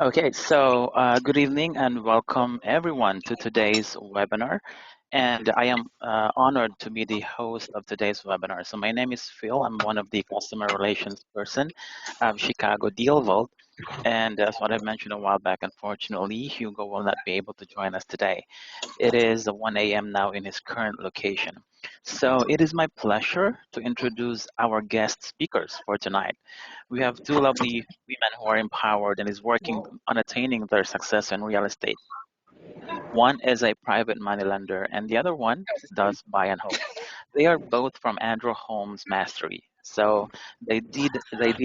Okay, so good evening and welcome everyone to today's webinar. And I am honored to be the host of today's webinar. So my name is Phil. I'm one of the customer relations person of ChicagoDealVault. And as what I mentioned a while back, unfortunately, Hugo will not be able to join us today. It is 1 a.m. now in his current location. So it is my pleasure to introduce our guest speakers for tonight. We have two lovely women who are empowered and is working on attaining their success in real estate. One is a private money lender and the other one does buy and hold. They are both from Andrew Holmes Mastery. So they did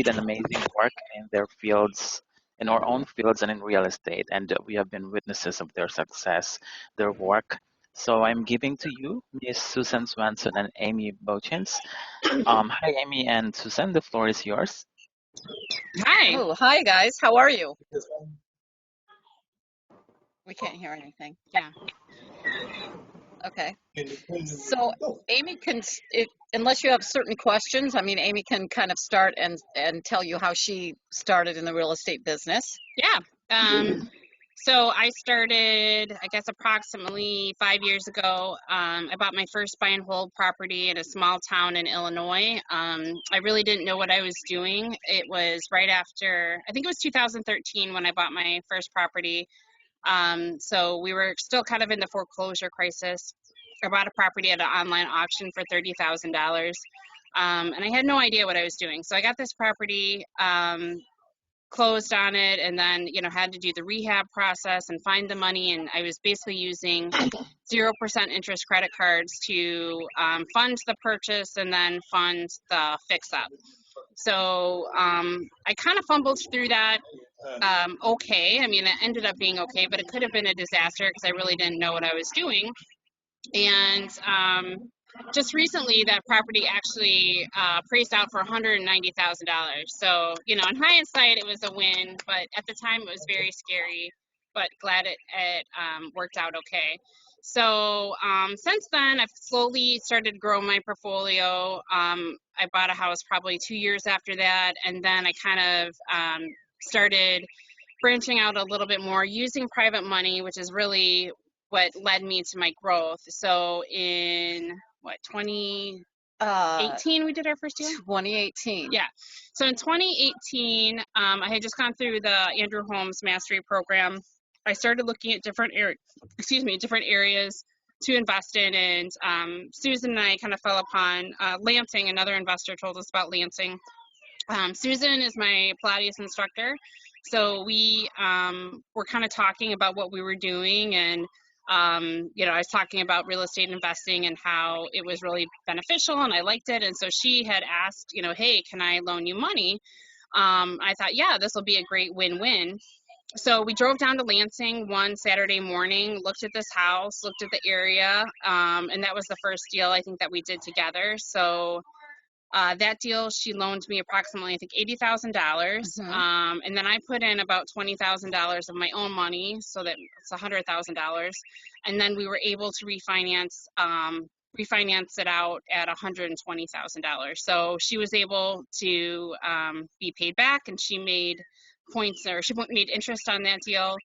an amazing work in their fields, in our own fields and in real estate, and we have been witnesses of their success, their work. So I'm giving to you Miss Susan Swanson and Amy Bauchens. Hi Amy and Susan, the floor is yours. Hi. Oh, hi guys. How are you? We can't hear anything. Yeah. Okay. So Amy can, unless you have certain questions, I mean, Amy can kind of start and tell you how she started in the real estate business. Yeah. So I started, I guess, approximately 5 years ago. I bought my first buy and hold property in a small town in Illinois. I really didn't know what I was doing. It was right after, I think it was 2013 when I bought my first property. So we were still kind of in the foreclosure crisis. I bought a property at an online auction for $30,000. And I had no idea what I was doing. So I got this property, closed on it, and then, had to do the rehab process and find the money. And I was basically using 0% interest credit cards to fund the purchase and then fund the fix up. So I kind of fumbled through that. Okay. I mean, it ended up being okay, but it could have been a disaster because I really didn't know what I was doing. And just recently, that property actually priced out for $190,000. So, in hindsight, it was a win, but at the time, it was very scary, but glad it worked out okay. So since then, I've slowly started to grow my portfolio. I bought a house probably 2 years after that, and then I kind of started branching out a little bit more using private money, which is really what led me to my growth. So in 2018 we did our first deal? 2018. Yeah. So in 2018, I had just gone through the Andrew Holmes Mastery Program. I started looking at different areas to invest in, and Susan and I kind of fell upon Lansing. Another investor told us about Lansing. Susan is my Pilates instructor, so we were kind of talking about what we were doing, and I was talking about real estate investing and how it was really beneficial, and I liked it. And so she had asked, hey, can I loan you money? I thought, yeah, this will be a great win-win. So we drove down to Lansing one Saturday morning, looked at this house, looked at the area, and that was the first deal I think that we did together. So that deal, she loaned me approximately, I think, $80,000. And then I put in about $20,000 of my own money, so that it's $100,000. And then we were able to refinance it out at $120,000. So she was able to be paid back, and she made she made interest on that deal.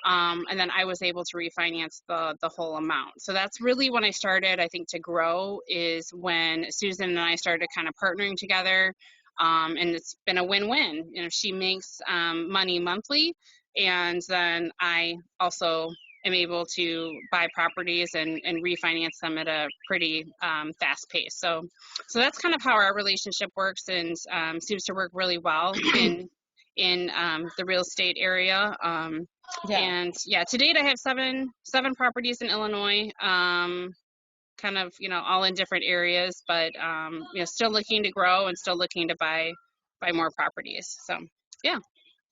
And then I was able to refinance the whole amount. So that's really when I started, I think, to grow, is when Susan and I started kind of partnering together. And it's been a win-win. She makes money monthly, and then I also am able to buy properties and refinance them at a pretty fast pace. So that's kind of how our relationship works, and seems to work really well in the real estate area. And yeah, to date I have seven properties in Illinois, kind of, all in different areas, but still looking to grow and still looking to buy more properties. So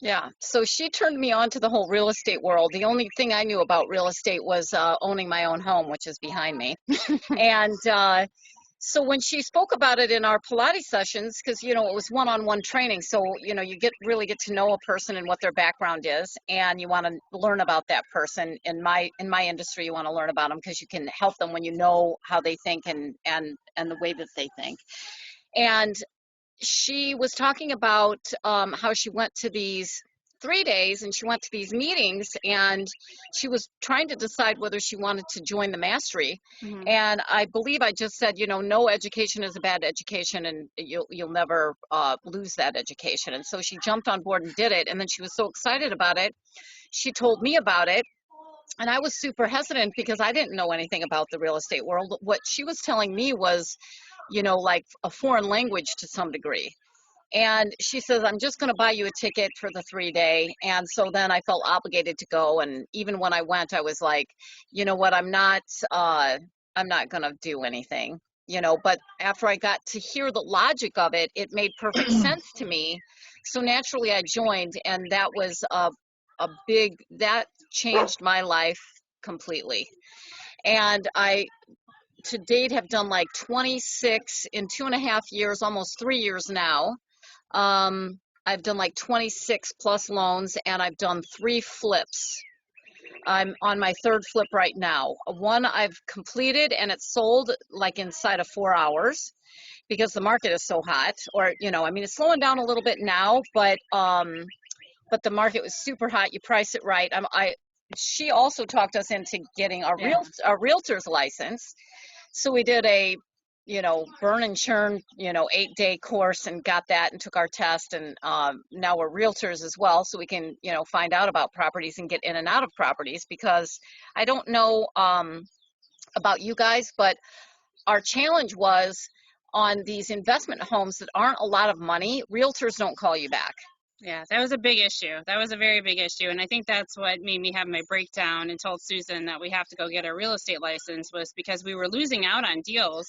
yeah. So she turned me on to the whole real estate world. The only thing I knew about real estate was owning my own home, which is behind me. And so when she spoke about it in our Pilates sessions, because, it was one-on-one training, so, you really get to know a person and what their background is, and you want to learn about that person. In my industry, you want to learn about them because you can help them when you know how they think and the way that they think. And she was talking about how she went to these 3 days, and she went to these meetings, and she was trying to decide whether she wanted to join the mastery. Mhm. And I believe I just said, no education is a bad education, and you'll never lose that education. And so she jumped on board and did it, and then she was so excited about it. She told me about it, and I was super hesitant because I didn't know anything about the real estate world. What she was telling me was, like a foreign language to some degree. And she says, I'm just going to buy you a ticket for the 3-day. And so then I felt obligated to go. And even when I went, I was like, you know what, I'm not going to do anything, but after I got to hear the logic of it, it made perfect sense to me. So naturally I joined, and that was that changed my life completely. And I, to date, have done like 26 in 2.5 years, almost 3 years now. I've done like 26 plus loans, and I've done 3 flips. I'm on my 3rd flip right now. One I've completed, and it's sold like inside of 4 hours because the market is so hot. Or, it's slowing down a little bit now, but the market was super hot. You price it right. She also talked us into getting our realtor's license. So we did a, burn and churn, 8-day course, and got that and took our test. And now we're realtors as well. So we can, find out about properties and get in and out of properties, because I don't know about you guys, but our challenge was on these investment homes that aren't a lot of money, realtors don't call you back. Yeah, that was a big issue. That was a very big issue. And I think that's what made me have my breakdown and told Susan that we have to go get a real estate license, was because we were losing out on deals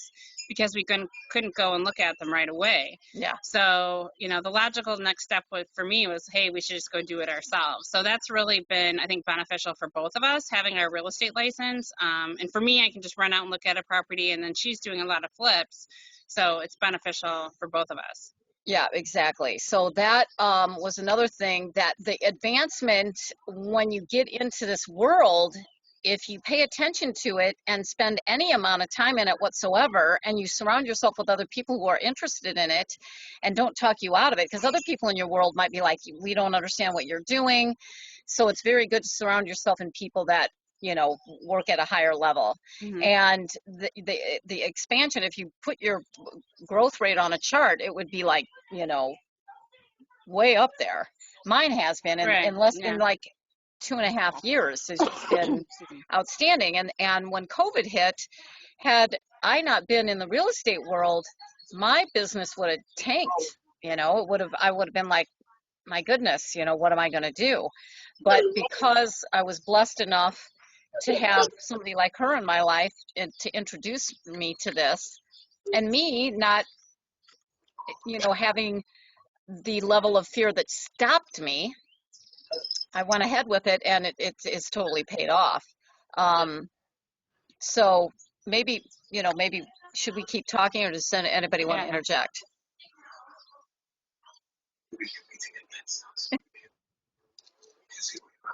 because we couldn't go and look at them right away. Yeah. So, the logical next step for me was, hey, we should just go do it ourselves. So that's really been, I think, beneficial for both of us, having our real estate license. And for me, I can just run out and look at a property, and then she's doing a lot of flips. So it's beneficial for both of us. Yeah, exactly. So that was another thing, that the advancement, when you get into this world, if you pay attention to it and spend any amount of time in it whatsoever, and you surround yourself with other people who are interested in it and don't talk you out of it, because other people in your world might be like, we don't understand what you're doing. So it's very good to surround yourself in people that work at a higher level. Mhm. And the expansion, if you put your growth rate on a chart, it would be like, way up there. Mine has been in like 2.5 years. It's just been outstanding. And when COVID hit, had I not been in the real estate world, my business would have tanked. I would have been like, my goodness, what am I going to do? But because I was blessed enough to have somebody like her in my life and to introduce me to this, and me not, having the level of fear that stopped me, I went ahead with it, and it's totally paid off. So maybe should we keep talking, or does anybody want to interject?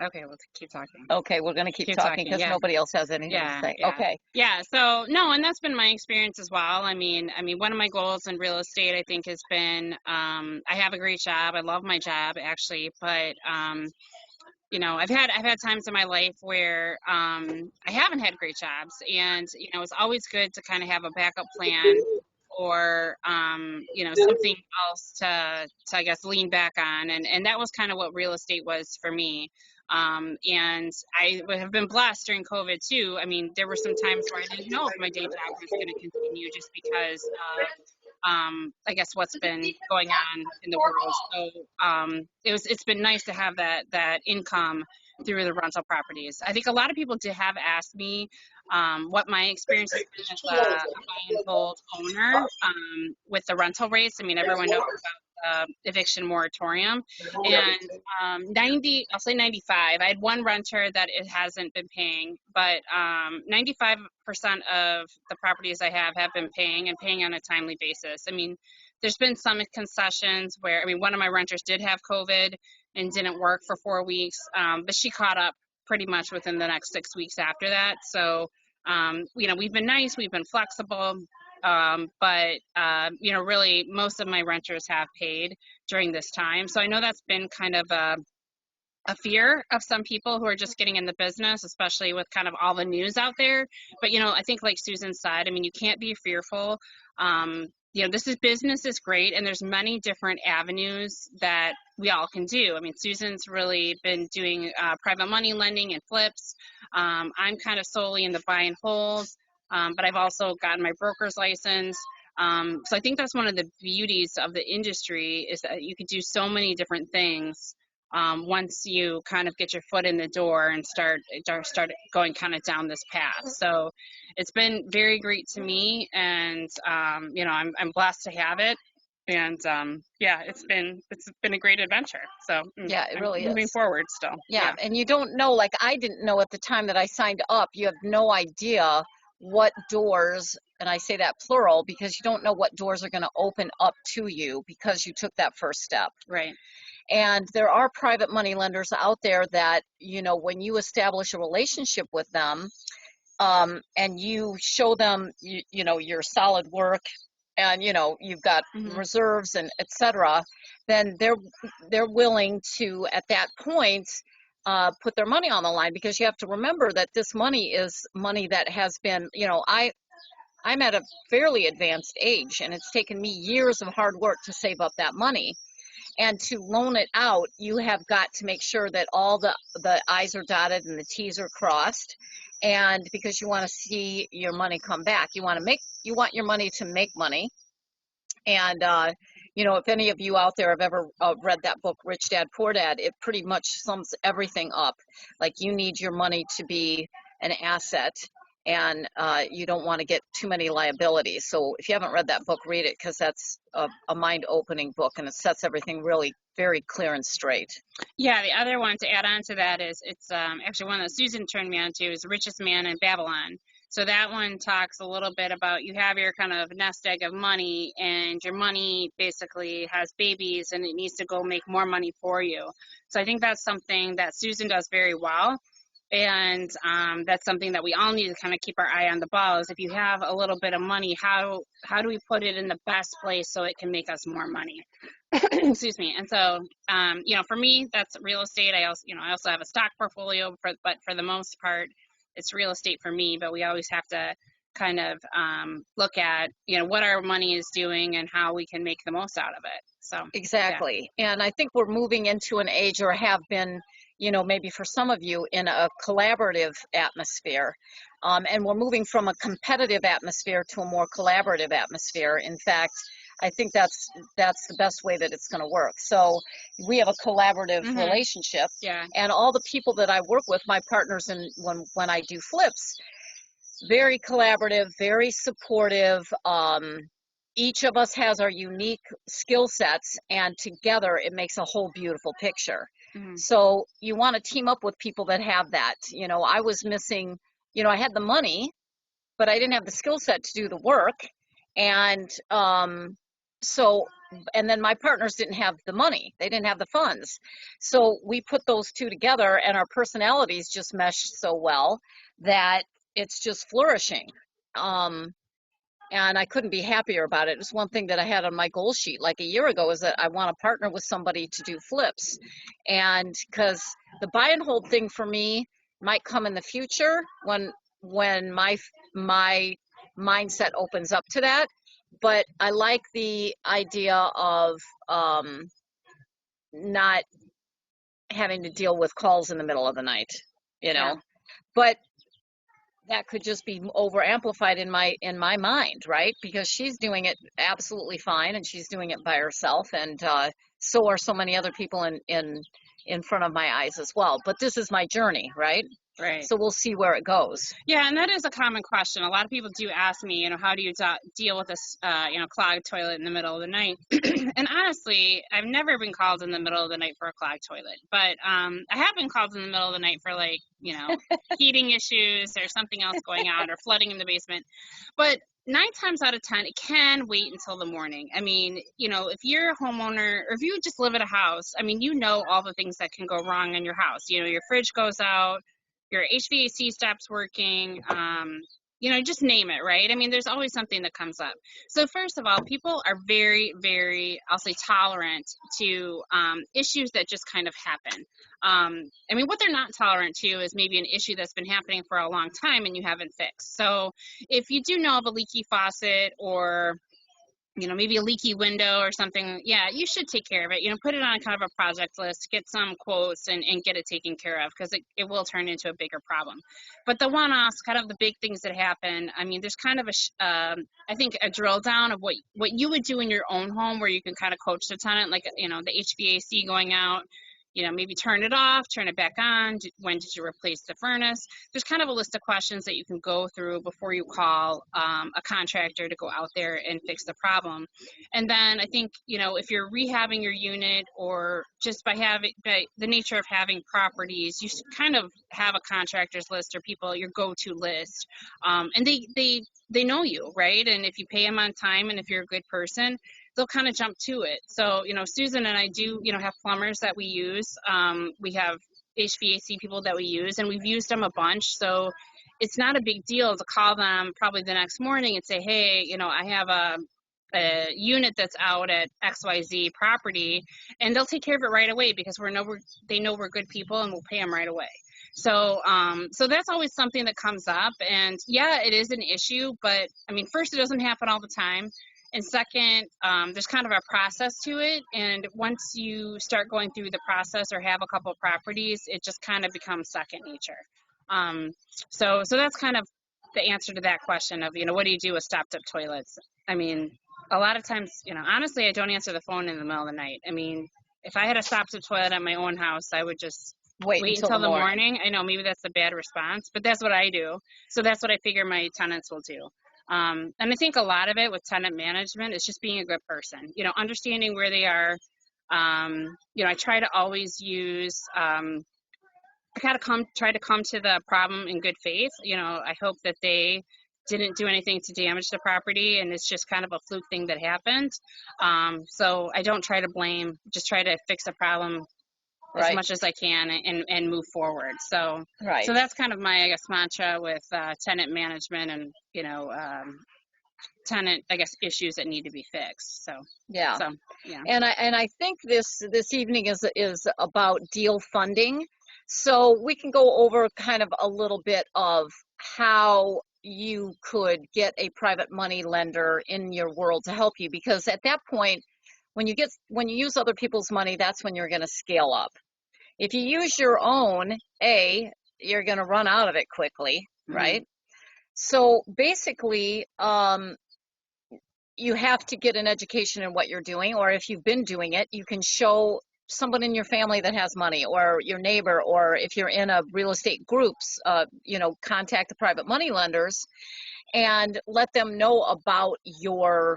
Okay, let's keep talking. Okay, we're going to keep talking because nobody else has anything to say. Yeah. Okay. Yeah, so no, and that's been my experience as well. I mean, one of my goals in real estate, I think, has been, I have a great job. I love my job, actually, but I've had times in my life where I haven't had great jobs, and it's always good to kind of have a backup plan, or something else to I guess lean back on, and that was kind of what real estate was for me. And I have been blessed during COVID too. I mean, there were some times where I didn't know if my day job was going to continue, just because I guess what's been going on in the world. So it's been nice to have that income through the rental properties. I think a lot of people have asked me what my experience has been as a buy and hold owner with the rental rates. I mean, everyone knows about eviction moratorium, and 90, I'll say 95. I had one renter that it hasn't been paying, but 95% of the properties I have been paying, and paying on a timely basis. I mean, there's been some concessions where, one of my renters did have COVID and didn't work for 4 weeks, but she caught up pretty much within the next 6 weeks after that. So, we've been nice, we've been flexible. But really most of my renters have paid during this time. So I know that's been kind of a fear of some people who are just getting in the business, especially with kind of all the news out there. But, I think like Susan said, I mean, you can't be fearful. Business is great, and there's many different avenues that we all can do. I mean, Susan's really been doing private money lending and flips. I'm kind of solely in the buy and hold, but I've also gotten my broker's license. So I think that's one of the beauties of the industry is that you could do so many different things once you kind of get your foot in the door and start going kind of down this path. So it's been very great to me, and I'm blessed to have it. And it's been a great adventure. So yeah, it really moving is. forward still. Yeah, and you don't know, like I didn't know at the time that I signed up. You have no idea what doors, and I say that plural because you don't know what doors are going to open up to you because you took that first step. Right. And there are private money lenders out there that, when you establish a relationship with them, and you show them, your solid work, and you've got reserves and etc., then they're willing to at that point put their money on the line, because you have to remember that this money is money that has been, I'm at a fairly advanced age, and it's taken me years of hard work to save up that money. And to loan it out, you have got to make sure that all the I's are dotted and the T's are crossed. And because you want to see your money come back, you want your money to make money. And if any of you out there have ever read that book, Rich Dad Poor Dad, it pretty much sums everything up. Like, you need your money to be an asset, and you don't want to get too many liabilities. So if you haven't read that book, read it, because that's a mind-opening book, and it sets everything really very clear and straight. Yeah, the other one to add on to that is it's actually one that Susan turned me on to is Richest Man in Babylon. So that one talks a little bit about you have your kind of nest egg of money, and your money basically has babies and it needs to go make more money for you. So I think that's something that Susan does very well. And that's something that we all need to kind of keep our eye on the ball is if you have a little bit of money, how do we put it in the best place so it can make us more money? Excuse me. And so, for me, that's real estate. I also have a stock portfolio, but for the most part, it's real estate for me. But we always have to kind of look at, what our money is doing and how we can make the most out of it. So exactly. Yeah. And I think we're moving into an age, or have been, maybe for some of you, in a collaborative atmosphere. And we're moving from a competitive atmosphere to a more collaborative atmosphere. In fact, I think that's the best way that it's going to work. So we have a collaborative relationship. Yeah. And all the people that I work with, my partners, and when I do flips, very collaborative, very supportive. Each of us has our unique skill sets, and together it makes a whole beautiful picture. So you want to team up with people that have that. I was missing, I had the money, but I didn't have the skill set to do the work. And and then my partners didn't have the money. They didn't have the funds. So we put those two together, and our personalities just meshed so well that it's just flourishing. And I couldn't be happier about it. It's one thing that I had on my goal sheet like a year ago, is that I want to partner with somebody to do flips. And because the buy and hold thing for me might come in the future when my mindset opens up to that. But I like the idea of not having to deal with calls in the middle of the night, Yeah. But that could just be over amplified in my mind, right? Because she's doing it absolutely fine, and she's doing it by herself, and so are so many other people in front of my eyes as well. But this is my journey, right? Right. So we'll see where it goes. Yeah, and that is a common question. A lot of people do ask me, how do you deal with this, clogged toilet in the middle of the night? And honestly, I've never been called in the middle of the night for a clogged toilet. But I have been called in the middle of the night for, heating issues or something else going on, or flooding in the basement. But 9 times out of 10, it can wait until the morning. I mean, if you're a homeowner, or if you just live at a house, I mean, all the things that can go wrong in your house. Your fridge goes out, your HVAC stops working, just name it, right? I mean, there's always something that comes up. So first of all, people are very, very, I'll say, tolerant to issues that just kind of happen. I mean, what they're not tolerant to is maybe an issue that's been happening for a long time and you haven't fixed. So if you do know of a leaky faucet, or maybe a leaky window or something, yeah, you should take care of it. Put it on kind of a project list, get some quotes, and get it taken care of, because it will turn into a bigger problem. But the one-offs, kind of the big things that happen, I mean, there's kind of I think a drill down of what you would do in your own home, where you can kind of coach the tenant, like, the HVAC going out, maybe turn it off, turn it back on. When did you replace the furnace? There's kind of a list of questions that you can go through before you call a contractor to go out there and fix the problem. And then I think, if you're rehabbing your unit, or just by the nature of having properties, you kind of have a contractor's list, or people, your go-to list. And they know you, right? And if you pay them on time, and if you're a good person, they'll kind of jump to it. So, Susan and I do, have plumbers that we use. We have HVAC people that we use, and we've used them a bunch. So it's not a big deal to call them probably the next morning and say, hey, I have a unit that's out at XYZ property, and they'll take care of it right away, because they know we're good people, and we'll pay them right away. So, so that's always something that comes up. And yeah, it is an issue, but I mean, first, it doesn't happen all the time. And second, there's kind of a process to it. And once you start going through the process, or have a couple of properties, it just kind of becomes second nature. So that's kind of the answer to that question of, what do you do with stopped up toilets? I mean, a lot of times, honestly, I don't answer the phone in the middle of the night. I mean, if I had a stopped up toilet at my own house, I would just wait until the morning. I know maybe that's a bad response, but that's what I do. So that's what I figure my tenants will do. And I think a lot of it with tenant management is just being a good person, understanding where they are. I try to always use, I gotta try to come to the problem in good faith. I hope that they didn't do anything to damage the property, and it's just kind of a fluke thing that happened. So I don't try to blame, just try to fix the problem as much as I can, and move forward. So, so that's kind of my, I guess, mantra with tenant management, and tenant, I guess, issues that need to be fixed. So yeah. And I think this evening is about deal funding. So we can go over kind of a little bit of how you could get a private money lender in your world to help you, because at that point, when you use other people's money, that's when you're going to scale up. If you use your own, you're going to run out of it quickly, right? So basically, you have to get an education in what you're doing, or if you've been doing it, you can show someone in your family that has money, or your neighbor, or if you're in a real estate groups, contact the private money lenders and let them know about your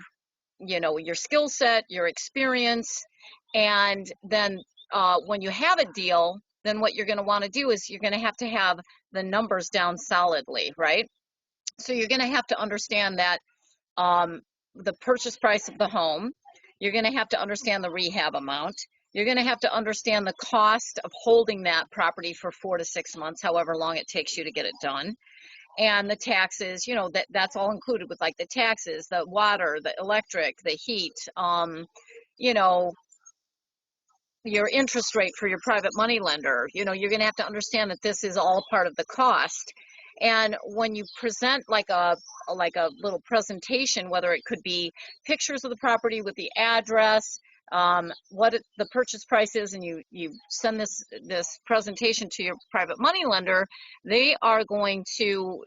skill set, your experience. And then when you have a deal, then what you're going to want to do is you're going to have the numbers down solidly, right? So you're going to have to understand that the purchase price of the home, you're going to have to understand the rehab amount. You're going to have to understand the cost of holding that property for 4 to 6 months, however long it takes you to get it done. And the taxes, that's all included with, like, the taxes, the water, the electric, the heat, your interest rate for your private money lender. You're going to have to understand that this is all part of the cost. And when you present like a little presentation, whether it could be pictures of the property with the address, what the purchase price is, and you send this presentation to your private money lender, they are going to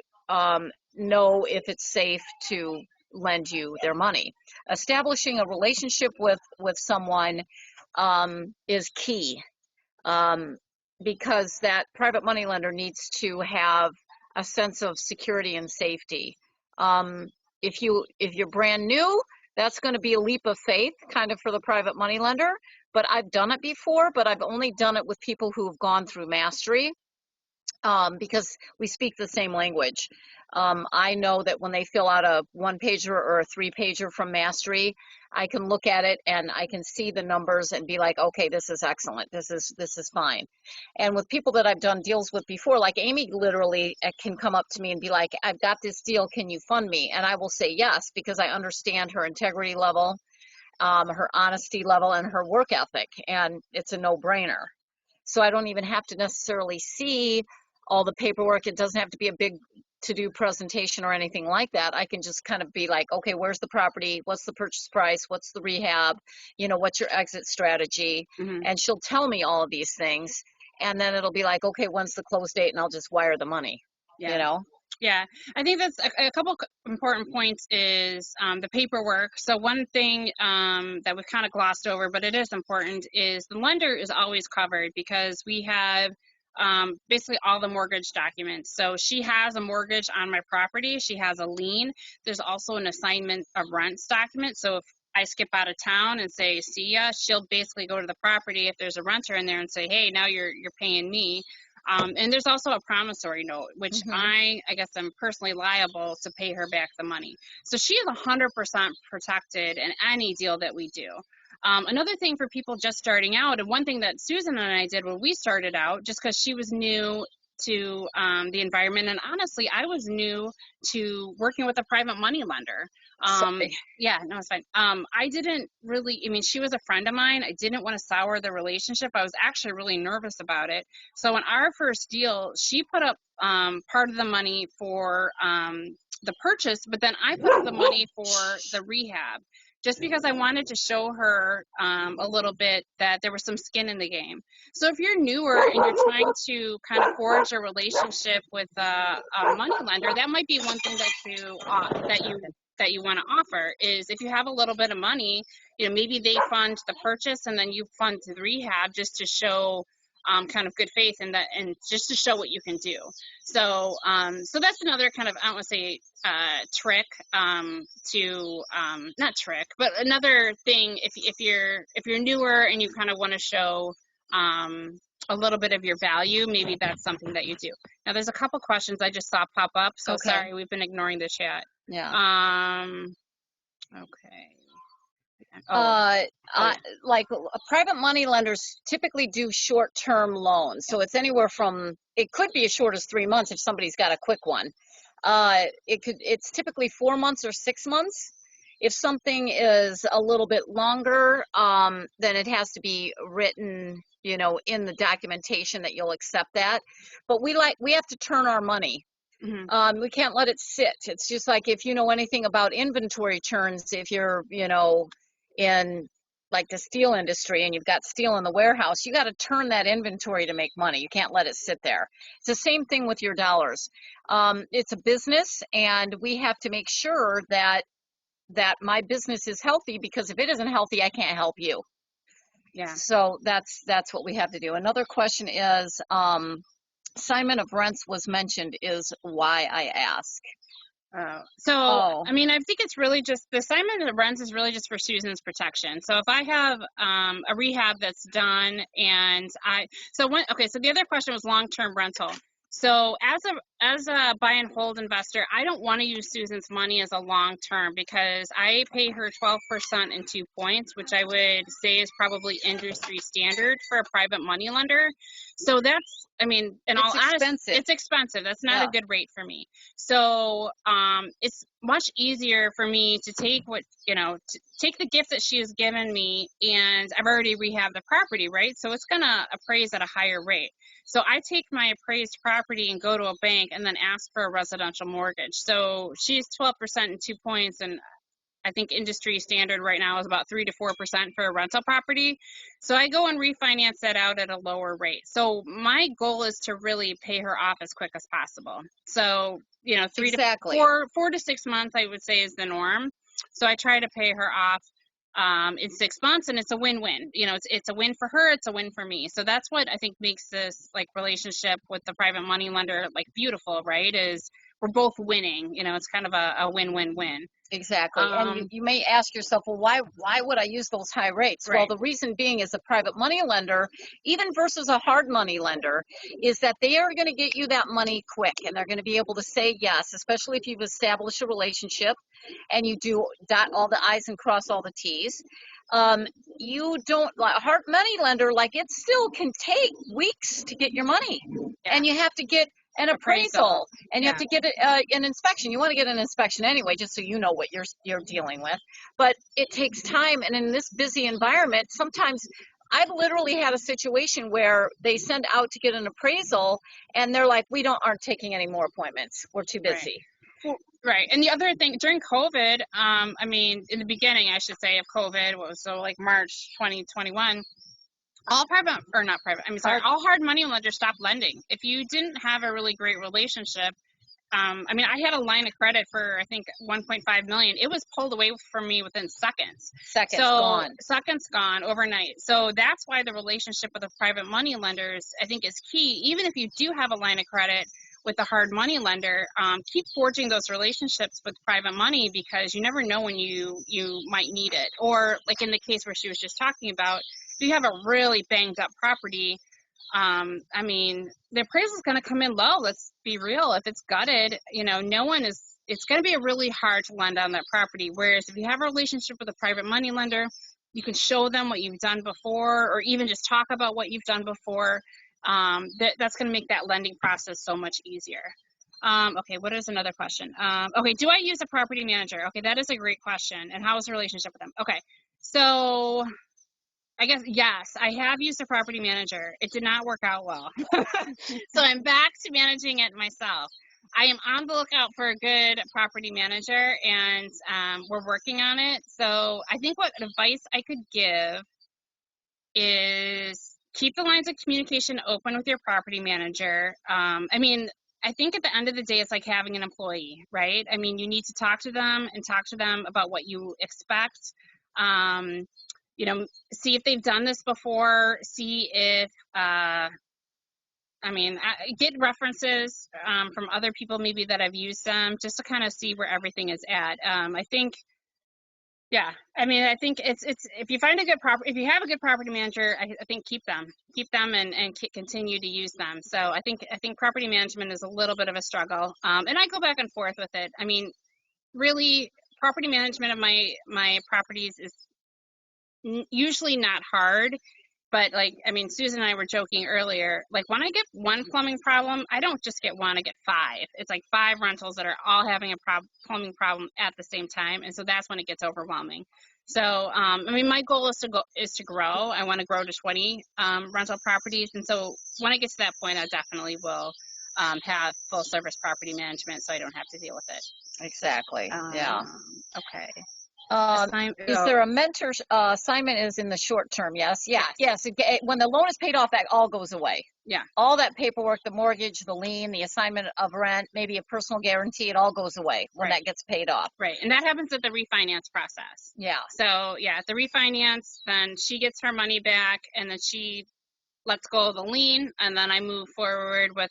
know if it's safe to lend you their money. Establishing a relationship with someone is key, because that private money lender needs to have a sense of security and safety. If you're brand new, that's going to be a leap of faith kind of for the private money lender. But I've done it before, but I've only done it with people who have gone through mastery. because we speak the same language. I know that when they fill out a 1-pager or a 3-pager from Mastery, I can look at it and I can see the numbers and be like, okay, this is excellent. This is fine. And with people that I've done deals with before, like Amy literally can come up to me and be like, I've got this deal, can you fund me? And I will say yes, because I understand her integrity level, her honesty level, and her work ethic, and it's a no-brainer. So I don't even have to necessarily see all the paperwork. It doesn't have to be a big to-do presentation or anything like that. I can just kind of be like, okay, where's the property? What's the purchase price? What's the rehab? You know, what's your exit strategy? And she'll tell me all of these things. And then it'll be like, okay, when's the close date? And I'll just wire the money, you know? Yeah, I think that's a couple important points is the paperwork. So one thing that we've kind of glossed over, but it is important, is the lender is always covered because we have basically all the mortgage documents. So she has a mortgage on my property. She has a lien. There's also an assignment of rents document. So if I skip out of town and say, see ya, she'll basically go to the property if there's a renter in there and say, hey, now you're paying me. And there's also a promissory note, which I guess I'm personally liable to pay her back the money. So she is 100% protected in any deal that we do. Another thing for people just starting out, and one thing that Susan and I did when we started out, just because she was new to the environment, and honestly, I was new to working with a private money lender. Yeah, no, it's fine. I didn't really, I mean, she was a friend of mine. I didn't want to sour the relationship. I was actually really nervous about it. So in our first deal, she put up part of the money for the purchase, but then I put up the money for the rehab, just because I wanted to show her a little bit that there was some skin in the game. So if you're newer and you're trying to kind of forge a relationship with a money lender, that might be one thing that you want to offer is if you have a little bit of money, you know, maybe they fund the purchase and then you fund the rehab just to show kind of good faith and just to show what you can do. So so that's another kind of, I don't want to say trick not trick, but another thing if you're newer and you kind of want to show a little bit of your value, maybe that's something that you do. Now there's a couple questions I just saw pop up, so sorry, we've been ignoring the chat. Okay. Like private money lenders typically do short-term loans. So it's anywhere from, it could be as short as 3 months if somebody's got a quick one. It's typically 4 months or 6 months. If something is a little bit longer, then it has to be written, you know, in the documentation that you'll accept that. But we have to turn our money. We can't let it sit. It's just like if you know anything about inventory turns, if you're, you know, in like the steel industry and you've got steel in the warehouse, you got to turn that inventory to make money. You can't let it sit there. It's the same thing with your dollars. It's a business, and we have to make sure that my business is healthy, because if it isn't healthy, I can't help you. Yeah. So that's what we have to do. Another question is, assignment of rents was mentioned, is why I ask. I mean, I think it's really just the assignment of rents is really just for Susan's protection. So if I have a rehab that's done and so the other question was long-term rental. So as a buy and hold investor, I don't want to use Susan's money as a long-term, because I pay her 12% and 2 points, which I would say is probably industry standard for a private money lender. So that's, I mean, in all honesty, it's expensive. That's not a good rate for me. So it's much easier for me to take take the gift that she has given me, and I've already rehabbed the property, right? So it's gonna appraise at a higher rate. So I take my appraised property and go to a bank and then ask for a residential mortgage. So she's 12% and 2 points, and I think industry standard right now is about 3 to 4% for a rental property. So I go and refinance that out at a lower rate. So my goal is to really pay her off as quick as possible. So, you know, 4 to 6 months, I would say, is the norm. So I try to pay her off in 6 months, and it's a win-win. You know, it's a win for her, it's a win for me. So that's what I think makes this like relationship with the private money lender like beautiful, right? Is we're both winning. It's kind of a win-win-win. Exactly. And you may ask yourself, well, why would I use those high rates? Right. Well, the reason being is a private money lender, even versus a hard money lender, is that they are going to get you that money quick, and they're going to be able to say yes, especially if you've established a relationship and you do dot all the I's and cross all the T's. You don't, like a hard money lender, like it still can take weeks to get your money, and you have to get an appraisal, and you have to get an inspection. You want to get an inspection anyway, just so you know what you're dealing with. But it takes time, and in this busy environment, sometimes I've literally had a situation where they send out to get an appraisal, and they're like, "We aren't taking any more appointments. We're too busy." Right. And the other thing, during COVID, in the beginning, I should say, of COVID, like March 2021. All hard money lenders stopped lending. If you didn't have a really great relationship, I had a line of credit for, I think, 1.5 million. It was pulled away from me within seconds. Seconds gone overnight. So that's why the relationship with the private money lenders, I think, is key. Even if you do have a line of credit with a hard money lender, keep forging those relationships with private money, because you never know when you might need it. Or like in the case where she was just talking about, if you have a really banged up property, the appraisal is going to come in low. Let's be real. If it's gutted, it's going to be really hard to lend on that property. Whereas if you have a relationship with a private money lender, you can show them what you've done before, or even just talk about what you've done before. That's going to make that lending process so much easier. Okay, what is another question? Okay, do I use a property manager? Okay, that is a great question. And how is the relationship with them? Okay, so I guess, yes, I have used a property manager. It did not work out well. So I'm back to managing it myself. I am on the lookout for a good property manager, and we're working on it. So I think what advice I could give is keep the lines of communication open with your property manager. I think at the end of the day, it's like having an employee, right? You need to talk to them about what you expect. See if they've done this before, see if, get references from other people maybe that have used them, just to kind of see where everything is at. I think it's if you find if you have a good property manager, I think keep them and continue to use them. So I think property management is a little bit of a struggle. And I go back and forth with it. Really, property management of my properties is usually not hard, but Susan and I were joking earlier, like when I get one plumbing problem, I don't just get one, I get 5. It's like 5 rentals that are all having a plumbing problem at the same time, and so that's when it gets overwhelming. So my goal is to grow. I want to grow to 20 rental properties, and so when I get to that point, I definitely will have full service property management, so I don't have to deal with it. Exactly. Okay. Is there a mentor assignment is in the short term? Yes. When the loan is paid off, that all goes away. Yeah. All that paperwork, the mortgage, the lien, the assignment of rent, maybe a personal guarantee, it all goes away when that gets paid off. Right. And that happens at the refinance process. Yeah. So at the refinance, then she gets her money back, and then she lets go of the lien, and then I move forward with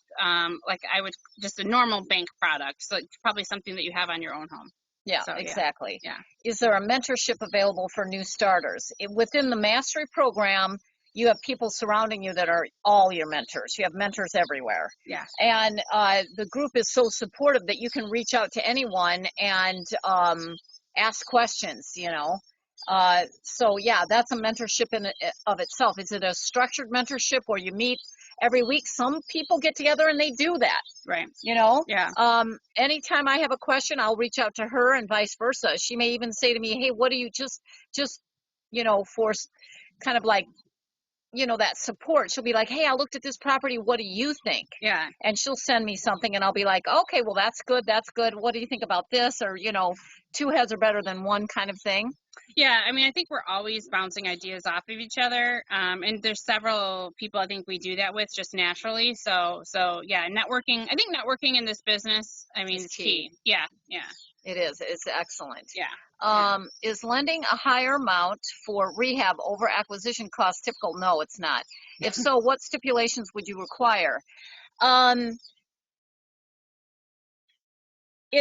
just a normal bank product. So it's probably something that you have on your own home. Yeah, so, exactly. Yeah. Is there a mentorship available for new starters? Within the mastery program, you have people surrounding you that are all your mentors. You have mentors everywhere. Yeah. And the group is so supportive that you can reach out to anyone and ask questions, So that's a mentorship of itself. Is it a structured mentorship where you meet every week? Some people get together and they do that. Right. Yeah. Anytime I have a question, I'll reach out to her and vice versa. She may even say to me, hey, what do you just for kind of like, that support. She'll be like, hey, I looked at this property. What do you think? Yeah. And she'll send me something and I'll be like, okay, well, that's good. What do you think about this? Or, 2 heads are better than one kind of thing. Yeah, I think we're always bouncing ideas off of each other, and there's several people I think we do that with just naturally. So yeah, networking. I think networking in this business, is key. Yeah. It is. It's excellent. Yeah. Is lending a higher amount for rehab over acquisition cost typical? No, it's not. If so, what stipulations would you require?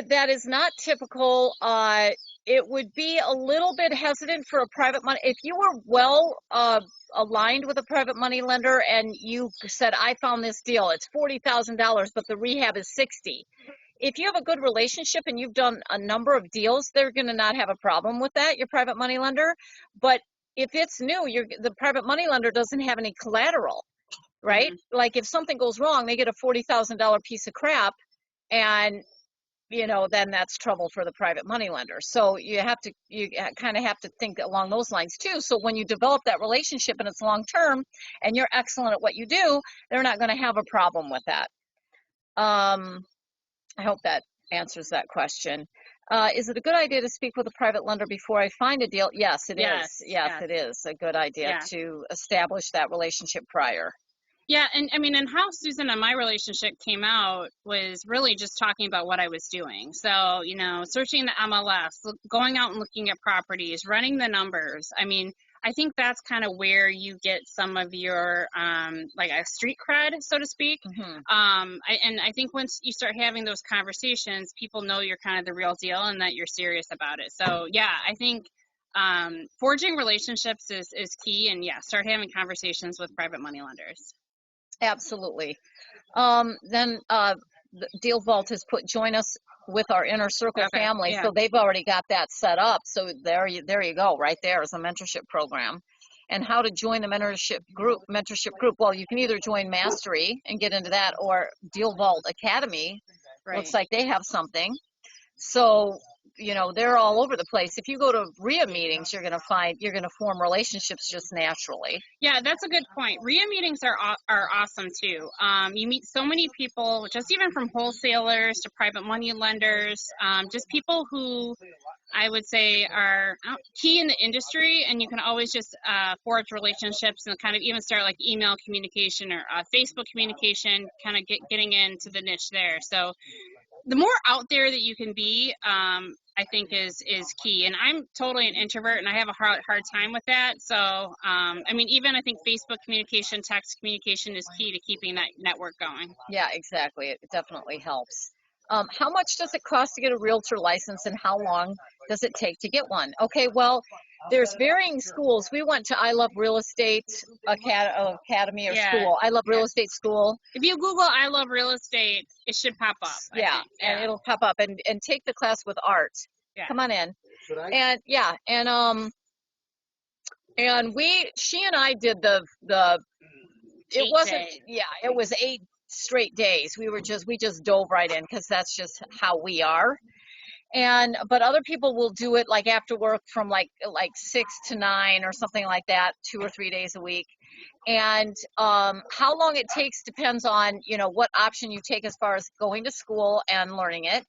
That is not typical. It would be a little bit hesitant for a private money. If you were well aligned with a private money lender and you said, I found this deal, it's $40,000, but the rehab is 60. If you have a good relationship and you've done a number of deals, they're going to not have a problem with that, your private money lender. But if it's new, the private money lender doesn't have any collateral, right? Mm-hmm. Like if something goes wrong, they get a $40,000 piece of crap, and then that's trouble for the private money lender. So you kind of have to think along those lines too. So when you develop that relationship and it's long term and you're excellent at what you do, they're not going to have a problem with that. I hope that answers that question. Is it a good idea to speak with a private lender before I find a deal? Yes, it is. Yes, it is a good idea to establish that relationship prior. Yeah, and I mean, and how Susan and my relationship came out was really just talking about what I was doing. So, searching the MLS, going out and looking at properties, running the numbers. I mean, I think that's kind of where you get some of your, like a street cred, so to speak. Mm-hmm. I think once you start having those conversations, people know you're kind of the real deal and that you're serious about it. So, yeah, I think forging relationships is key. And, start having conversations with private money lenders. Absolutely. Then DealVault has join us with our inner circle family. Yeah. So they've already got that set up. So there you go. Right there is a mentorship program. And how to join the mentorship group. Well, you can either join Mastery and get into that, or DealVault Academy. Right. Looks like they have something. So they're all over the place. If you go to RIA meetings, you're going to form relationships just naturally. Yeah, that's a good point. RIA meetings are awesome too. You meet so many people, just even from wholesalers to private money lenders, just people who I would say are key in the industry, and you can always just forge relationships and kind of even start like email communication or Facebook communication, kind of getting into the niche there. So the more out there that you can be, I think is key. And I'm totally an introvert, and I have a hard time with that. So, I mean, even I think Facebook communication, text communication is key to keeping that network going. Yeah, exactly. It definitely helps. How much does it cost to get a realtor license, and how long does it take to get one? Okay, well, there's varying schools. We went to I Love Real Estate Academy or school. I Love Real Estate School. If you Google I Love Real Estate, it should pop up. And it'll pop up. And take the class with Art. Yeah. Come on in. And she and I did it was 8 straight days. We just dove right in because that's just how we are. But other people will do it like after work from like 6 to 9 or something like that, 2 or 3 days a week. And how long it takes depends on what option you take as far as going to school and learning it,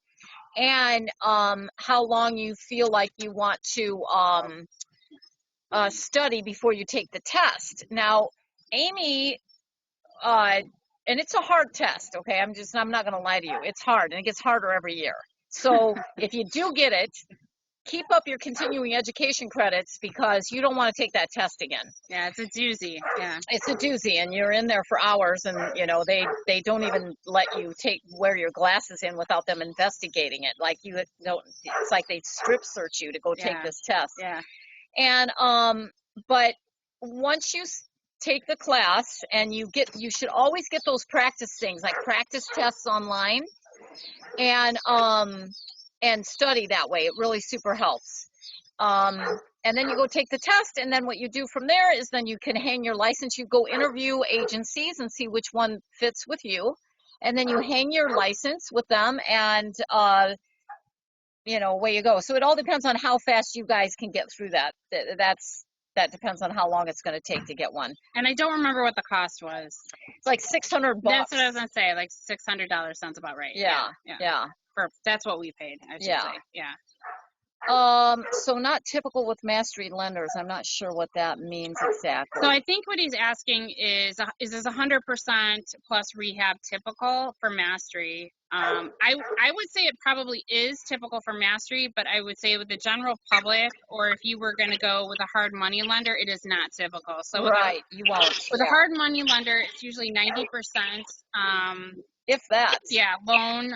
and how long you feel like you want to study before you take the test. Now, Amy, and it's a hard test. Okay, I'm not going to lie to you. It's hard, and it gets harder every year. So if you do get it, keep up your continuing education credits, because you don't want to take that test again. Yeah, it's a doozy. Yeah, it's a doozy, and you're in there for hours, and they don't even let you wear your glasses in without them investigating it. Like it's like they strip search you to go take this test. Yeah, and but once you take the class, and you should always get those practice things, like practice tests online. And study that way. It really super helps. And then you go take the test, and then what you do from there is then you can hang your license. You go interview agencies and see which one fits with you, and then you hang your license with them, and away you go. So it all depends on how fast you guys can get through that. That depends on how long it's going to take to get one. And I don't remember what the cost was. It's like $600. That's what I was going to say. Like $600 sounds about right. Yeah. That's what we paid, I should say. Yeah. So not typical with Mastery lenders. I'm not sure what that means exactly. So I think what he's asking is this 100% plus rehab typical for Mastery? I would say it probably is typical for mastery, but I would say with the general public, or if you were going to go with a hard money lender, it is not typical. So Right, you won't. with a hard money lender, it's usually 90%. If that. Yeah, loan.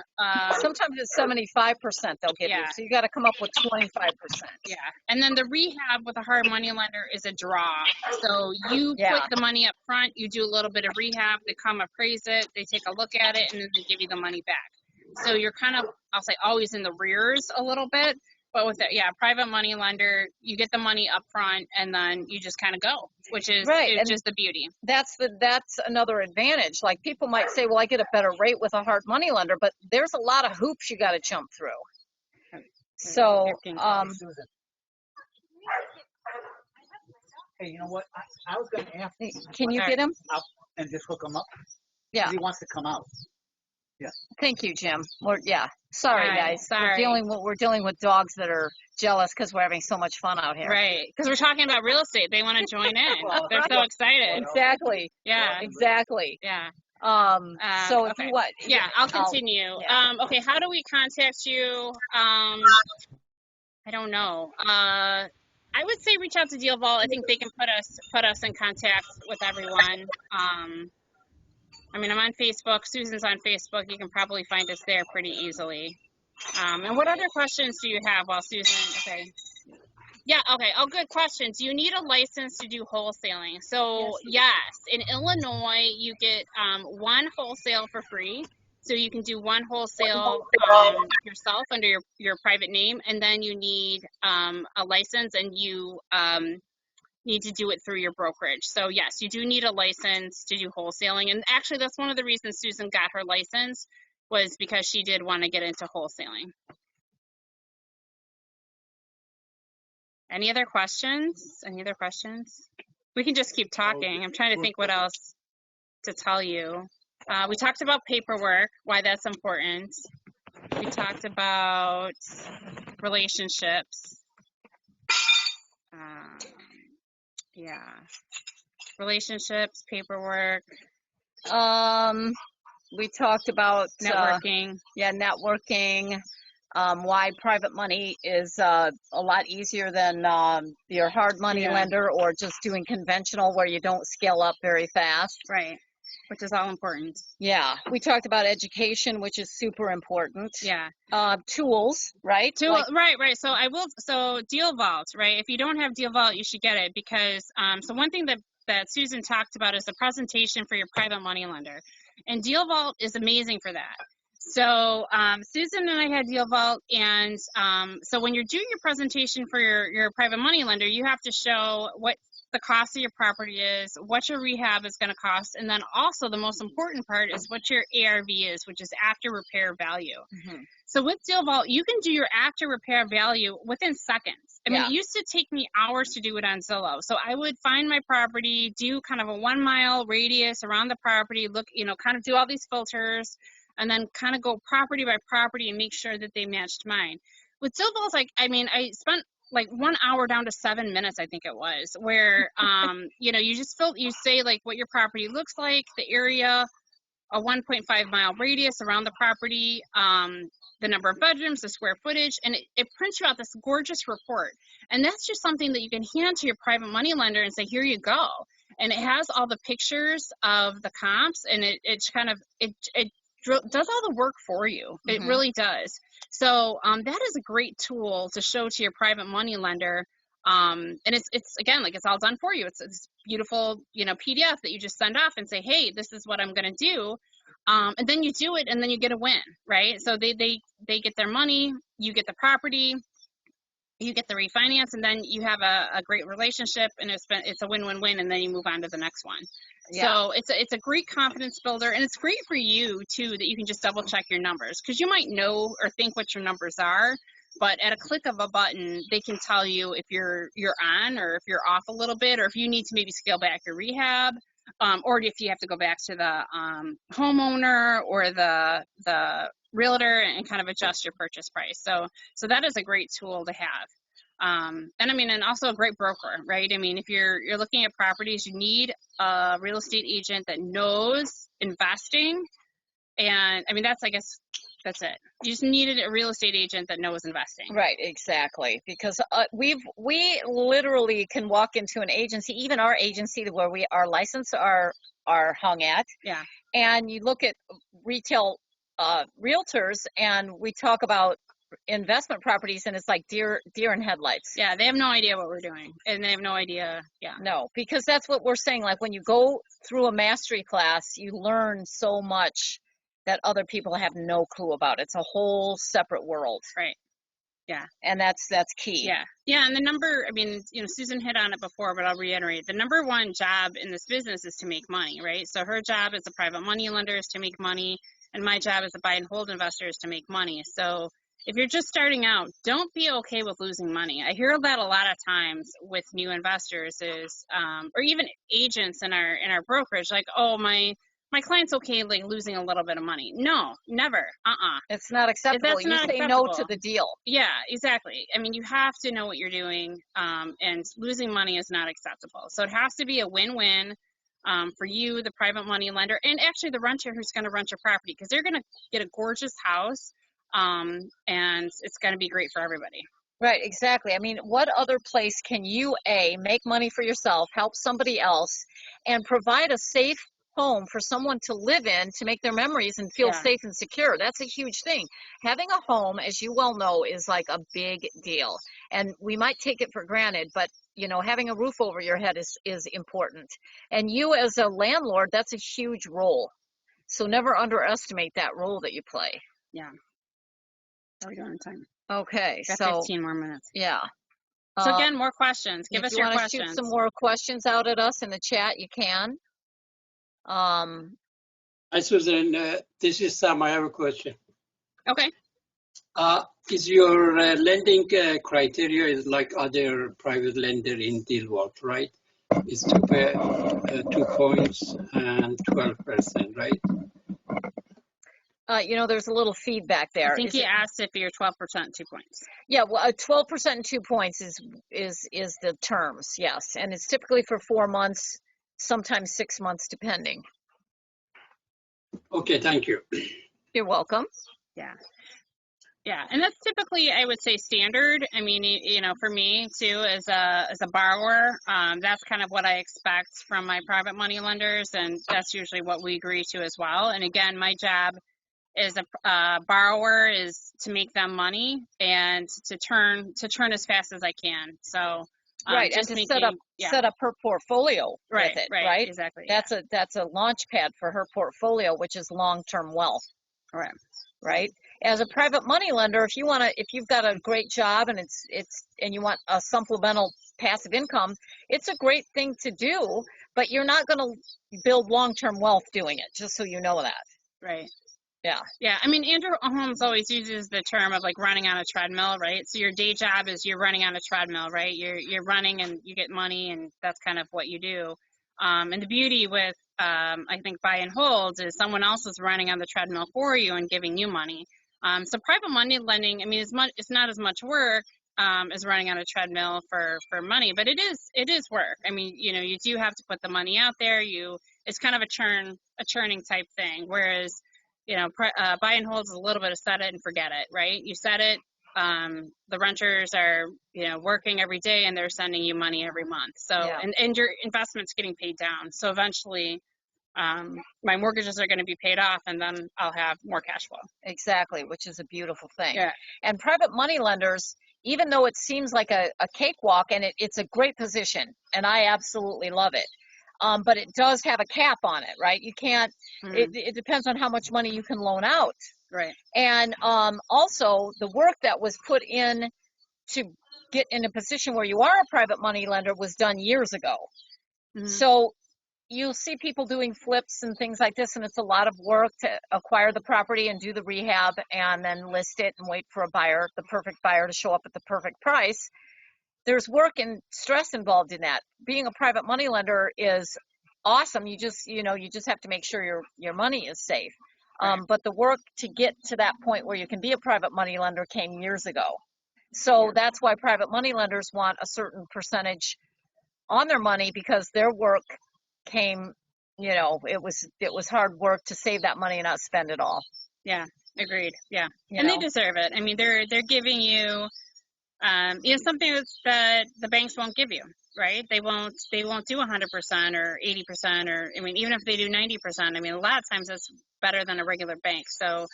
Sometimes it's 75% they'll give you, so you got to come up with 25%. Yeah, and then the rehab with a hard money lender is a draw. So you put the money up front, you do a little bit of rehab, they come appraise it, they take a look at it, and then they give you the money back. So you're kind of, I'll say, always in the rears a little bit. But with that, private money lender, you get the money up front, and then you just kind of go, which is just the beauty. That's another advantage. Like, people might say, well, I get a better rate with a hard money lender, but there's a lot of hoops you got to jump through. So, hey, you know what? I was going to ask. Can you get him? And just hook him up? Yeah. He wants to come out. Yeah. Thank you, Jim. Sorry, guys. Sorry. We're dealing with dogs that are jealous because we're having so much fun out here. Right. Because we're talking about real estate. They want to join in. They're so excited. Exactly. Yeah. Exactly. Yeah. So if you what? Yeah, I'll continue. Okay, how do we contact you? I don't know. I would say reach out to DealVault. I think they can put us in contact with everyone. I mean, I'm on Facebook. Susan's on Facebook. You can probably find us there pretty easily. And what other questions do you have while Susan? Okay. Yeah, okay. Oh, good question. Do you need a license to do wholesaling? So, yes. In Illinois, you get one wholesale for free. So you can do one wholesale yourself under your private name, and then you need a license, and you need to do it through your brokerage. So yes, you do need a license to do wholesaling. And actually, that's one of the reasons Susan got her license, was because she did want to get into wholesaling. Any other questions? Any other questions? We can just keep talking. I'm trying to think what else to tell you. We talked about paperwork, why that's important. We talked about relationships. Relationships, paperwork. We talked about networking. Networking. Why private money is a lot easier than your hard money lender, or just doing conventional where you don't scale up very fast. Right. Which is all important. Yeah. We talked about education, which is super important. Yeah. Tools, right? Right. So DealVault, right? If you don't have DealVault, you should get it, because so one thing that Susan talked about is the presentation for your private money lender. And DealVault is amazing for that. So Susan and I had DealVault, and so when you're doing your presentation for your private money lender, you have to show what the cost of your property is, what your rehab is going to cost, and then also the most important part is what your ARV is, which is after repair value. Mm-hmm. So with DealVault, you can do your after repair value within seconds. I mean, it used to take me hours to do it on Zillow. So I would find my property, do kind of a 1 mile radius around the property, look, kind of do all these filters, and then kind of go property by property and make sure that they matched mine. With DealVault, I spent like 1 hour down to 7 minutes, I think it was, where, you just you say like what your property looks like, the area, a 1.5 mile radius around the property, the number of bedrooms, the square footage, and it prints you out this gorgeous report. And that's just something that you can hand to your private money lender and say, here you go. And it has all the pictures of the comps, and it does all the work for you. Mm-hmm. It really does. So that is a great tool to show to your private money lender. And it's again, like, it's all done for you. It's this beautiful, PDF that you just send off and say, hey, this is what I'm going to do. And then you do it, and then you get a win, right? So they get their money, you get the property, you get the refinance, and then you have a great relationship, and it's a win-win-win, and then you move on to the next one. Yeah. So it's a great confidence builder, and it's great for you too, that you can just double check your numbers, because you might know or think what your numbers are, but at a click of a button, they can tell you if you're on, or if you're off a little bit, or if you need to maybe scale back your rehab, or if you have to go back to the homeowner or the realtor and kind of adjust your purchase price. So that is a great tool to have. And also a great broker, right? If you're looking at properties, you need a real estate agent that knows investing. And that's, I guess, That's it. You just needed a real estate agent that knows investing. Right, exactly. Because we literally can walk into an agency, even our agency where our license are hung at. Yeah. And you look at retail realtors, and we talk about investment properties, and it's like deer in headlights. Yeah, they have no idea what we're doing, and they have no idea. Yeah. No, because that's what we're saying. Like when you go through a mastery class, you learn so much that other people have no clue about. It's a whole separate world. Right. Yeah. And that's key. Yeah. Yeah. And the number, I mean, Susan hit on it before, but I'll reiterate. The number one job in this business is to make money, right? So her job as a private money lender is to make money, and my job as a buy and hold investor is to make money. So if you're just starting out, don't be okay with losing money. I hear that a lot of times with new investors or even agents in our brokerage, like, oh, my client's okay, like losing a little bit of money. No, never. It's not acceptable. That's not say acceptable. No to the deal. Yeah, exactly. I mean, you have to know what you're doing, and losing money is not acceptable. So it has to be a win-win for you, the private money lender, and actually the renter who's going to rent your property, because they're going to get a gorgeous house, and it's going to be great for everybody. Right, exactly. I mean, what other place can you, make money for yourself, help somebody else, and provide a safe home for someone to live in, to make their memories and feel safe and secure? That's a huge thing. Having a home, as you well know, is like a big deal. And we might take it for granted, but having a roof over your head is important. And you as a landlord, that's a huge role. So never underestimate that role that you play. Yeah. How are we doing on time? Okay, Got so 15 more minutes. Yeah. So again, more questions. Give us your questions. If you want to shoot some more questions out at us in the chat, you can. Hi, Susan. This is Sam. I have a question. Okay. Is your lending criteria is like other private lender in DealVault, right? It's to pay 2 points and 12%, right? There's a little feedback there. I think he asked if you're 12%, 2 points. Yeah, well, 12% and 2 points is the terms, yes, and it's typically for 4 months, sometimes 6 months, depending. Okay, thank you. You're welcome. Yeah. Yeah, and that's typically, I would say, standard. I mean, for me too, as a borrower, that's kind of what I expect from my private money lenders, and that's usually what we agree to as well. And again, my job as a borrower is to make them money and to turn as fast as I can. So right, just and to set up her portfolio with it, right? Exactly. That's a launch pad for her portfolio, which is long-term wealth. Right. Right. As a private money lender, if you've got a great job and and you want a supplemental passive income, it's a great thing to do, but you're not going to build long-term wealth doing it, just so you know that. Right. Yeah. Yeah. I mean, Andrew Holmes always uses the term of like running on a treadmill, right? So your day job is you're running on a treadmill, right? You're running and you get money, and that's kind of what you do. And the beauty with I think buy and holds is someone else is running on the treadmill for you and giving you money. So private money lending, I mean, it's not as much work as running on a treadmill for money, but it is work. I mean, you do have to put the money out there. It's kind of a churning type thing. Whereas, buy and hold is a little bit of set it and forget it, right? You set it. The renters are, working every day, and they're sending you money every month. So, and your investment's getting paid down. So eventually, my mortgages are going to be paid off, and then I'll have more cash flow. Exactly, which is a beautiful thing. Yeah. And private money lenders, even though it seems like a cakewalk, and it's a great position, and I absolutely love it. But it does have a cap on it, right? You can't, it depends on how much money you can loan out. Right. And also the work that was put in to get in a position where you are a private money lender was done years ago. Mm-hmm. So you'll see people doing flips and things like this, and it's a lot of work to acquire the property and do the rehab and then list it and wait for the perfect buyer to show up at the perfect price. There's work and stress involved in that. Being a private money lender is awesome. You just have to make sure your money is safe. Right. But the work to get to that point where you can be a private money lender came years ago. So that's why private money lenders want a certain percentage on their money, because their work came, it was hard work to save that money and not spend it all. Yeah. Agreed. Yeah. You And know, they deserve it. I mean, they're giving you, something that the banks won't give you, right? They won't do 100% or 80%, or, I mean, even if they do 90%, I mean, a lot of times that's better than a regular bank. So,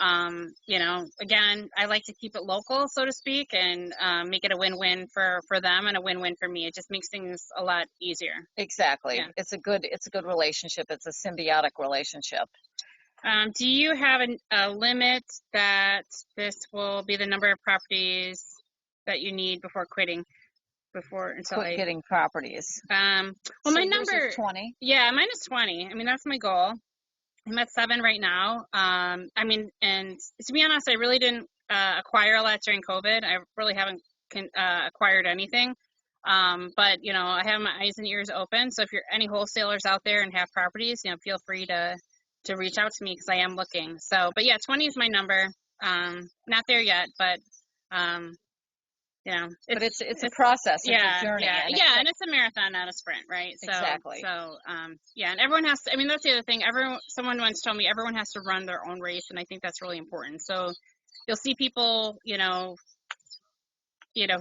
again, I like to keep it local, so to speak, and make it a win-win for them and a win-win for me. It just makes things a lot easier. exactly. Yeah. It's a good relationship. It's a symbiotic relationship. Do you have a limit that this will be the number of properties that you need before quitting? Quit getting properties. Well, So my yours number, is 20. yeah, mine is 20. I mean, that's my goal. I'm at 7 right now. I mean, and to be honest, I really didn't acquire a lot during COVID. I really haven't acquired anything. But I have my eyes and ears open. So if you're any wholesalers out there and have properties, feel free to reach out to me, because I am looking. So, but yeah, 20 is my number. Not there yet, but But it's a process. It's a journey. And it's a marathon, not a sprint, right? So, exactly. So, and everyone has to. I mean, that's the other thing. Someone once told me everyone has to run their own race, and I think that's really important. So, you'll see people, who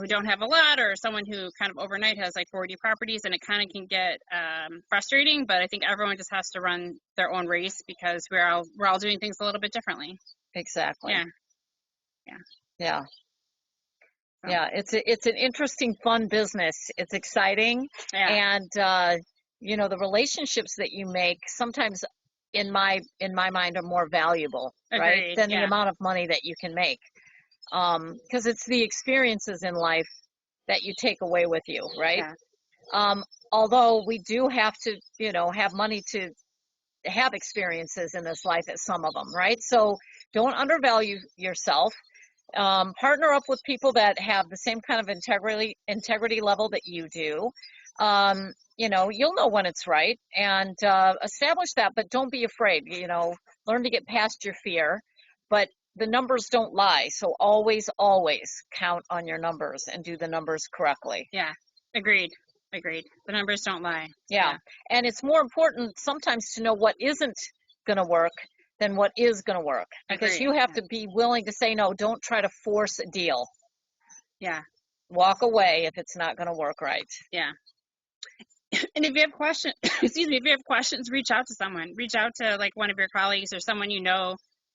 don't have a lot, or someone who kind of overnight has like 40 properties, and it kind of can get frustrating. But I think everyone just has to run their own race, because we're all doing things a little bit differently. Exactly. Yeah. So. Yeah, it's an interesting, fun business. It's exciting, and the relationships that you make sometimes, in my mind, are more valuable, right, than the amount of money that you can make, because it's the experiences in life that you take away with you, right? Although we do have to, have money to have experiences in this life, at some of them, right? So don't undervalue yourself. Partner up with people that have the same kind of integrity level that you do. You'll know when it's right, and establish that, but don't be afraid. Learn to get past your fear, but the numbers don't lie. So always count on your numbers and do the numbers correctly. Yeah, agreed. The numbers don't lie. Yeah. And it's more important sometimes to know what isn't going to work than what is going to work, because you have to be willing to say no. Don't try to force a deal. Yeah. Walk away if it's not going to work right. Yeah. And if you have questions, reach out to someone. Reach out to like one of your colleagues or someone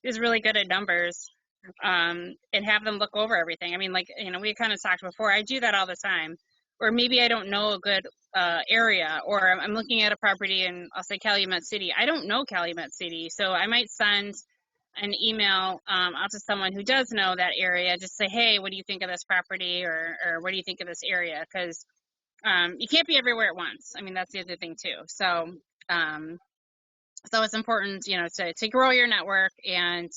is really good at numbers, and have them look over everything. I mean, we kind of talked before. I do that all the time. Or maybe I don't know a good area, or I'm looking at a property and I'll say Calumet City. I don't know Calumet City, so I might send an email out to someone who does know that area. Just say, hey, what do you think of this property, or what do you think of this area? Because you can't be everywhere at once. I mean, that's the other thing too. So, so it's important, to grow your network and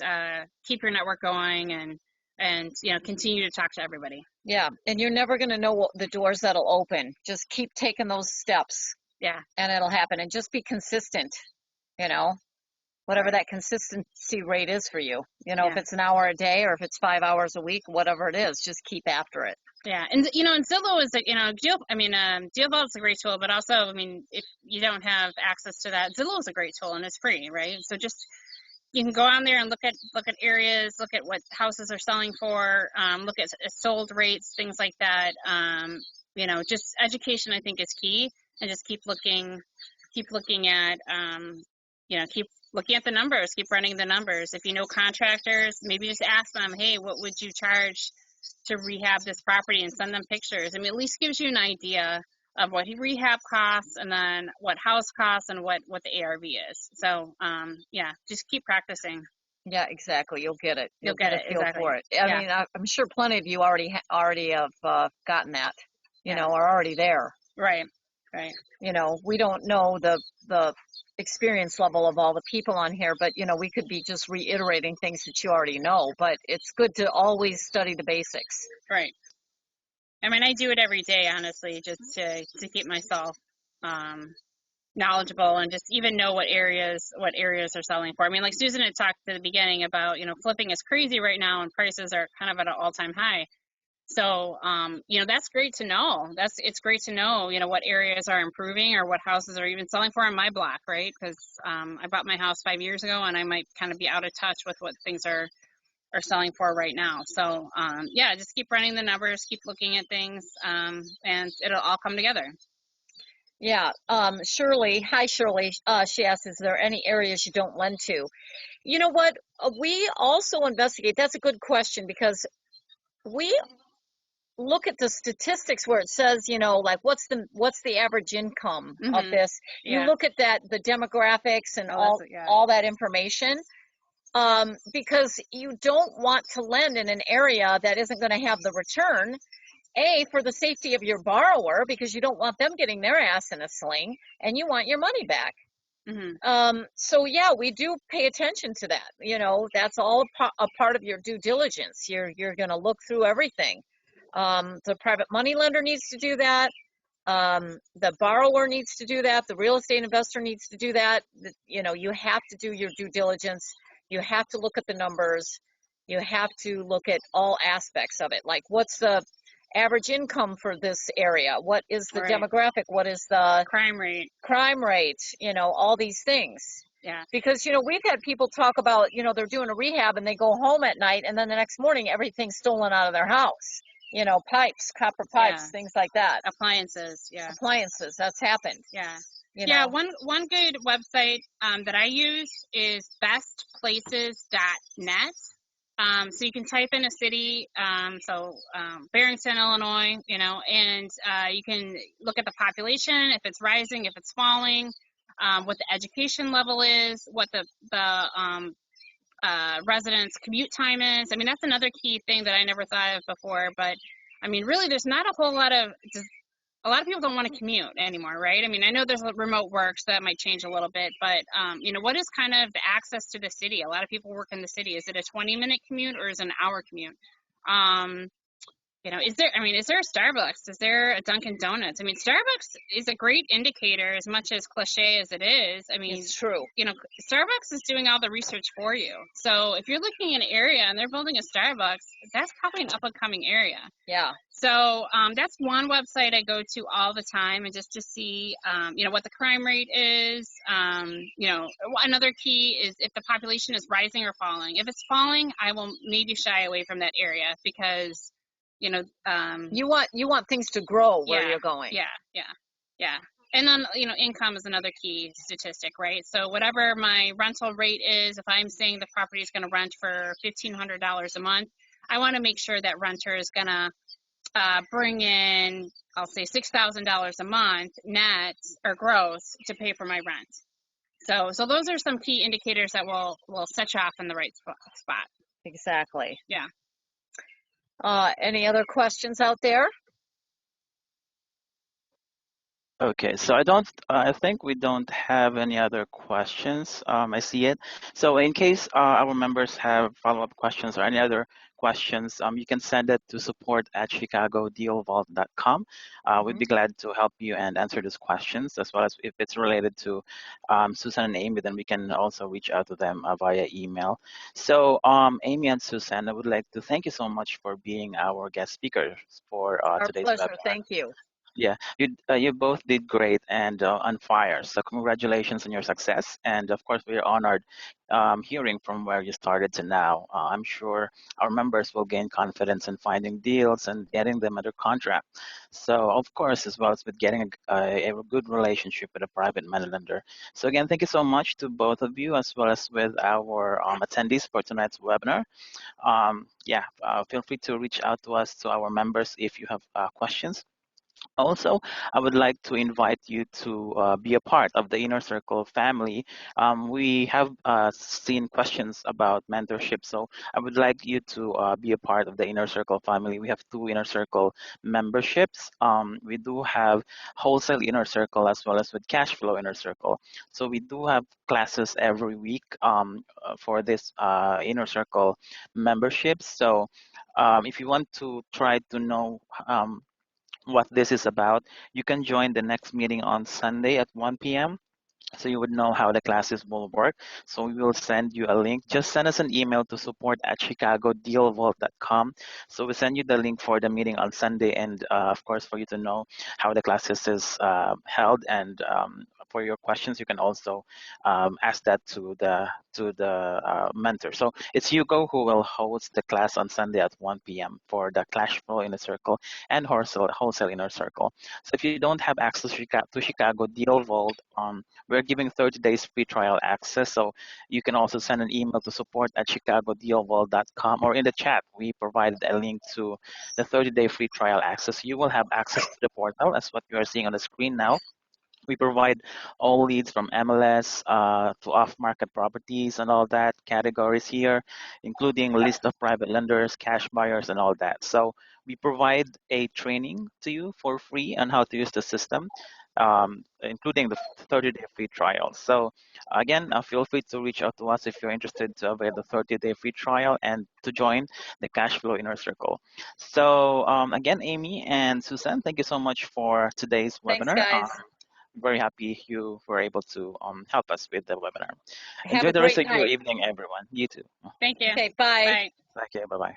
keep your network going, and continue to talk to everybody. Yeah, and you're never going to know the doors that'll open. Just keep taking those steps. Yeah. And it'll happen. And just be consistent, whatever that consistency rate is for you. If it's an hour a day or if it's 5 hours a week, whatever it is, just keep after it. Yeah, and and Zillow is DealVault is a great tool, but also, I mean, if you don't have access to that, Zillow is a great tool and it's free, right? So you can go on there and look at areas, look at what houses are selling for, look at sold rates, things like that. Just education, I think, is key, and just keep looking at, keep looking at the numbers, keep running the numbers. If you know contractors, maybe just ask them, hey, what would you charge to rehab this property, and send them pictures. I mean, at least gives you an idea of what rehab costs, and then what house costs, and what the ARV is. So, just keep practicing. Yeah, exactly. You'll get it. You'll get a feel for it. I mean, I'm sure plenty of you already have gotten that, are already there. Right. We don't know the experience level of all the people on here, but, we could be just reiterating things that you already know, but it's good to always study the basics. Right. I mean, I do it every day, honestly, just to keep myself knowledgeable, and just even know what areas are selling for. I mean, like Susan had talked at the beginning about, flipping is crazy right now and prices are kind of at an all-time high. So, that's great to know. It's great to know, what areas are improving or what houses are even selling for on my block, right? Because I bought my house 5 years ago, and I might kind of be out of touch with what things are selling for right now. So, just keep running the numbers, keep looking at things, and it'll all come together. Yeah, Shirley, hi Shirley. She asks, is there any areas you don't lend to? You know what? We also investigate. That's a good question, because we look at the statistics where it says, like what's the average income of this. You look at that, the demographics and all that information, because you don't want to lend in an area that isn't going to have the return. For the safety of your borrower, because you don't want them getting their ass in a sling, and you want your money back. So yeah, we do pay attention to that. That's all a part of your due diligence. You're going to look through everything. The private money lender needs to do that. The borrower needs to do that. The real estate investor needs to do that. You have to do your due diligence. You have to look at the numbers. You have to look at all aspects of it. Like, what's the average income for this area? What is the demographic? What is the crime rate? All these things. Yeah. Because, we've had people talk about, they're doing a rehab and they go home at night, and then the next morning everything's stolen out of their house. Pipes, copper pipes, things like that. Appliances, Appliances, that's happened. Yeah. One good website that I use is bestplaces.net. So you can type in a city, Barrington, Illinois, and you can look at the population, if it's rising, if it's falling, what the education level is, what the residents' commute time is. I mean, that's another key thing that I never thought of before. But I mean, really, there's not a whole lot of people don't want to commute anymore, right? I mean, I know there's remote work, so that might change a little bit, but what is kind of the access to the city? A lot of people work in the city. Is it a 20-minute commute or is it an hour commute? Is there a Starbucks? Is there a Dunkin' Donuts? I mean, Starbucks is a great indicator, as much as cliche as it is. I mean, it's true. Starbucks is doing all the research for you. So if you're looking in an area and they're building a Starbucks, that's probably an up-and-coming area. Yeah. So that's one website I go to all the time, and just to see, what the crime rate is. Another key is if the population is rising or falling. If it's falling, I will maybe shy away from that area, because you want things to grow where you're going. Yeah. And then, income is another key statistic, right? So whatever my rental rate is, if I'm saying the property is going to rent for $1,500 a month, I want to make sure that renter is going to bring in, I'll say $6,000 a month net or gross to pay for my rent. So those are some key indicators that will set you off in the right spot. Exactly. Yeah. Any other questions out there? Okay, so I think we don't have any other questions. I see it. So in case our members have follow-up questions or any other questions, you can send it to support@ChicagoDealVault.com. We'd be glad to help you and answer those questions, as well as if it's related to Susan and Amy, then we can also reach out to them via email. So Amy and Susan, I would like to thank you so much for being our guest speakers for today's pleasure. webinar. Thank you. Yeah, you both did great and on fire. So congratulations on your success. And of course, we are honored hearing from where you started to now. I'm sure our members will gain confidence in finding deals and getting them under contract. So of course, as well as with getting a good relationship with a private money lender. So again, thank you so much to both of you, as well as with our attendees for tonight's webinar. Feel free to reach out to us, to our members, if you have questions. Also, I would like to invite you to be a part of the Inner Circle family. We have seen questions about mentorship, so I would like you to be a part of the Inner Circle family. We have 2 Inner Circle memberships. We do have Wholesale Inner Circle as well as with CASHFLOW Inner Circle. So we do have classes every week for this Inner Circle memberships. So if you want to try to know what this is about, you can join the next meeting on Sunday at 1 p.m. so you would know how the classes will work. So we will send you a link. Just send us an email to support@ChicagoDealVault.com. So we send you the link for the meeting on Sunday, and of course, for you to know how the classes is held, and for your questions, you can also ask that to the mentor. So it's Hugo who will host the class on Sunday at 1 p.m. for the CASHFLOW Inner Circle and Wholesale Inner Circle. So if you don't have access to Chicago Deal Vault, we're giving 30 days free trial access. So you can also send an email to support@ChicagoDealVault.com, or in the chat, we provided a link to the 30-day free trial access. You will have access to the portal as what you are seeing on the screen now. We provide all leads from MLS to off-market properties and all that categories here, including list of private lenders, cash buyers, and all that. So we provide a training to you for free on how to use the system, including the 30-day free trial. So again, feel free to reach out to us if you're interested to avail the 30-day free trial and to join the CashFlow Inner Circle. So again, Amy and Susan, thank you so much for today's Thanks, webinar. guys. Very happy you were able to help us with the webinar. Have Enjoy a the rest great of your night. evening, everyone. You too. Thank you. Okay, bye. Bye. Okay, bye-bye.